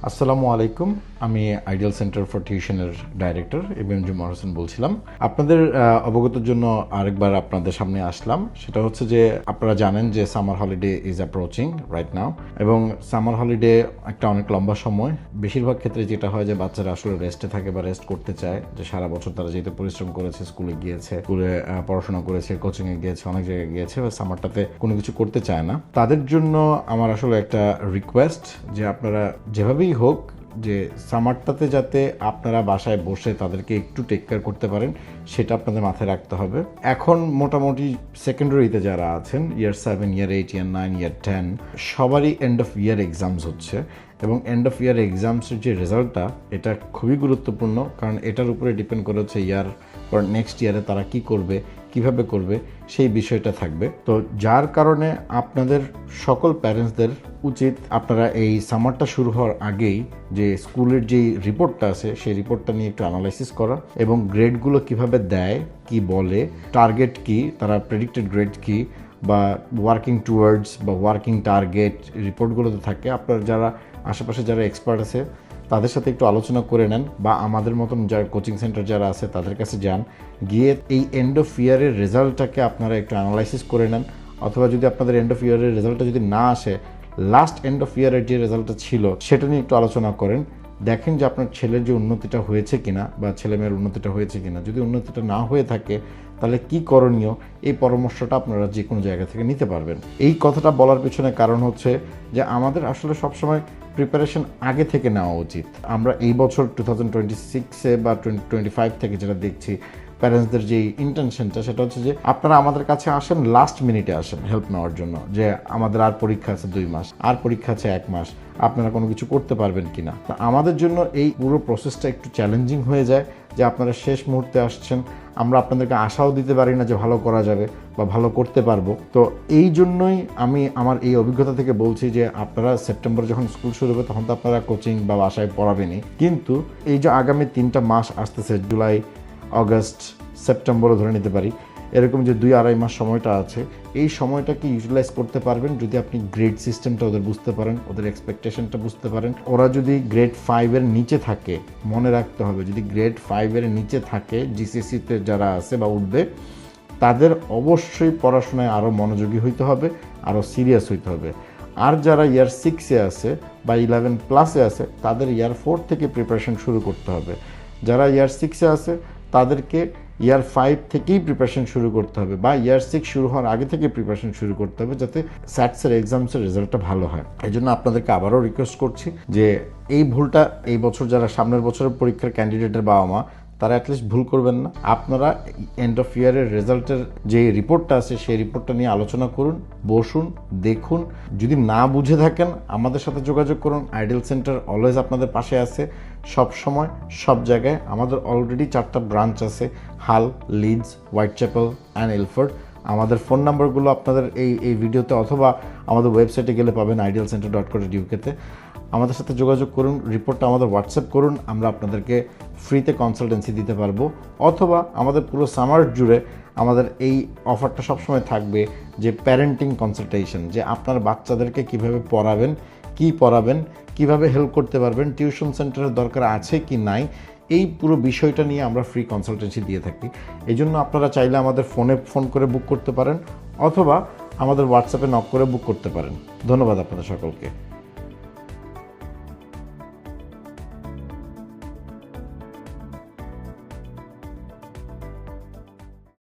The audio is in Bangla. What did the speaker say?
আসসালামু আলাইকুম। আমি আইডিয়াল সেন্টার ফর টিউশনের ডাইরেক্টর এবিএম জুমা হোসেন বলছিলাম। আপনাদের অবগতির জন্য আরেকবার আপনাদের সামনে আসলাম। সেটা হচ্ছে যে আপনারা জানেন যে summer holiday is approaching right now, এবং সামার হলিডে একটা অনেক লম্বা সময়। বেশিরভাগ ক্ষেত্রে যেটা হয় যে বাচ্চারা আসলে রেস্টে থাকে বা রেস্ট করতে চায়, যে সারা বছর তারা যেহেতু পরিশ্রম করেছে, স্কুলে গিয়েছে, স্কুলে পড়াশোনা করেছে, কোচিংয়ে গিয়েছে, অনেক জায়গায় গিয়েছে, সামারটাতে কোনো কিছু করতে চায় না। তাদের জন্য আমার আসলে একটা রিকোয়েস্ট যে আপনারা যেভাবেই হোক যে সামারটাতে যাতে আপনারা বাসায় বসে তাদেরকে একটু টেক কেয়ার করতে পারেন, সেটা আপনাদের মাথায় রাখতে হবে। এখন মোটামুটি সেকেন্ডারিতে যারা আছেন, ইয়ার 7, ইয়ার 8, ইয়ার 9, ইয়ার 10, সবারই এন্ড অফ ইয়ার এক্সামস হচ্ছে, এবং এন্ড অফ ইয়ার এক্সামসের যে রেজাল্টটা, এটা খুবই গুরুত্বপূর্ণ, কারণ এটার উপরে ডিপেন্ড করে হচ্ছে ইয়ার পর নেক্সট ইয়ারে তারা কি করবে, কিভাবে করবে, সেই বিষয়টা থাকবে। তো যার কারণে আপনাদের সকল প্যারেন্টসদের উচিত আপনারা এই সামারটা শুরু হওয়ার আগেই যে স্কুলের যেই রিপোর্টটা আছে সেই রিপোর্টটা নিয়ে একটু অ্যানালাইসিস করা, এবং গ্রেডগুলো কিভাবে দেয়, কি বলে, টার্গেট কি, তারা প্রেডিক্টেড গ্রেড কি, বা ওয়ার্কিং টুয়ার্ডস বা ওয়ার্কিং টার্গেট রিপোর্টগুলোতে থাকে। আপনার যারা আশেপাশে যারা এক্সপার্ট আছে তাদের সাথে একটু আলোচনা করে নেন, বা আমাদের মতন যারা কোচিং সেন্টার যারা আছে তাদের কাছে যান, গিয়ে এই এন্ড অফ ইয়ারের রেজাল্টটাকে আপনারা একটু অ্যানালাইসিস করে নেন। অথবা যদি আপনাদের এন্ড অফ ইয়ারের রেজাল্টটা যদি না আসে, লাস্ট এন্ড অফ ইয়ারের যে রেজাল্টটা ছিল সেটা নিয়ে একটু আলোচনা করেন। দেখেন যে আপনার ছেলের যে উন্নতিটা হয়েছে কিনা, বা ছেলে মেয়ের উন্নতিটা হয়েছে কিনা। যদি উন্নতিটা না হয়ে থাকে তাহলে কি করণীয়, এই পরামর্শটা আপনারা যে কোনো জায়গা থেকে নিতে পারবেন। এই কথাটা বলার পিছনে কারণ হচ্ছে যে আমাদের আসলে সবসময় প্রিপারেশন আগে থেকে নেওয়া উচিত। আমরা এই বছর 2026-এ বা 2025 থেকে যেটা দেখছি, প্যারেন্টসদের যে ইন্টেনশনটা, সেটা হচ্ছে যে আপনারা আমাদের কাছে আসেন, লাস্ট মিনিটে আসেন হেল্প নেওয়ার জন্য, যে আমাদের আর পরীক্ষা আছে 2 মাস, আর পরীক্ষা আছে 1 মাস, আপনারা কোনো কিছু করতে পারবেন কিনা। আমাদের জন্য এই পুরো প্রসেসটা একটু চ্যালেঞ্জিং হয়ে যায়, যে আপনারা শেষ মুহূর্তে আসছেন। আমরা আপনাদেরকে আশাও দিতে পারি না যে ভালো করা যাবে বা ভালো করতে পারবো। তো এই জন্যই আমি আমার এই অভিজ্ঞতা থেকে বলছি যে আপনারা সেপ্টেম্বর যখন স্কুল শুরু হবে তখন তো আপনারা কোচিং বা বাসায় পড়াবেনই, কিন্তু এই যে আগামী 3টা মাস আসতেছে, জুলাই, অগস্ট, সেপ্টেম্বরও ধরে নিতে পারি, এরকম যে 2-2.5 মাস সময়টা আছে, এই সময়টাকে ইউটিলাইজ করতে পারবেন যদি আপনি গ্রেড সিস্টেমটা ওদের বুঝতে পারেন, ওদের এক্সপেকটেশনটা বুঝতে পারেন। ওরা যদি গ্রেড 5-এর নিচে থাকে, মনে রাখতে হবে, যদি গ্রেড 5-এর নিচে থাকে, জিসিসিতে যারা আছে বা উঠবে, তাদের অবশ্যই পড়াশোনায় আরও মনোযোগী হইতে হবে, আরও সিরিয়াস হইতে হবে। আর যারা ইয়ার 6-এ আছে বা 11+ আছে, তাদের ইয়ার 4 থেকে প্রিপারেশন শুরু করতে হবে। যারা ইয়ার 6-এ আছে তাদেরকে ইয়ার 5 থেকেই প্রিপারেশন শুরু করতে হবে, বা ইয়ার 6 শুরু হওয়ার আগে থেকে প্রিপারেশন শুরু করতে হবে, যাতে স্যাটসের এক্সামসের রেজাল্টটা ভালো হয়। এই জন্য আপনাদেরকে আবারও রিকোয়েস্ট করছি যে এই ভুলটা এই বছর যারা সামনের বছরের পরীক্ষার ক্যান্ডিডেটের বাবা মা, তারা অ্যাটলিস্ট ভুল করবেন না। আপনারা এন্ড অফ ইয়ারের রেজাল্টের যে রিপোর্টটা আছে সেই রিপোর্টটা নিয়ে আলোচনা করুন, বসুন, দেখুন। যদি না বুঝে থাকেন আমাদের সাথে যোগাযোগ করুন। আইডিয়াল সেন্টার অলওয়েজ আপনাদের পাশে আছে, সব সময়, সব জায়গায়। আমাদের অলরেডি 4টা ব্রাঞ্চ আছে, হাল, লিডস, হোয়াইট চ্যাপেল অ্যান্ড এলফোর্ড। আমাদের ফোন নাম্বারগুলো আপনাদের এই ভিডিওতে অথবা আমাদের ওয়েবসাইটে গেলে পাবেন, idealcenter.co.uk-তে। আমাদের সাথে যোগাযোগ করুন, রিপোর্টটা আমাদের হোয়াটসঅ্যাপ করুন, আমরা আপনাদেরকে ফ্রিতে কনসালটেন্সি দিতে পারবো। অথবা আমাদের পুরো সামার জুড়ে আমাদের এই অফারটা সবসময় থাকবে, যে প্যারেন্টিং কনসালটেশন, যে আপনার বাচ্চাদেরকে কিভাবে পড়াবেন, কি পড়াবেন, কিভাবে হেল্প করতে পারবেন, টিউশন সেন্টারের দরকার আছে কি নাই, এই পুরো বিষয়টা নিয়ে আমরা ফ্রি কনসালটেন্সি দিয়ে থাকি। এই জন্য আপনারা চাইলে আমাদের ফোন করে বুক করতে পারেন, অথবা আমাদের হোয়াটসঅ্যাপে নক করে বুক করতে পারেন। ধন্যবাদ আপনাদের সকলকে।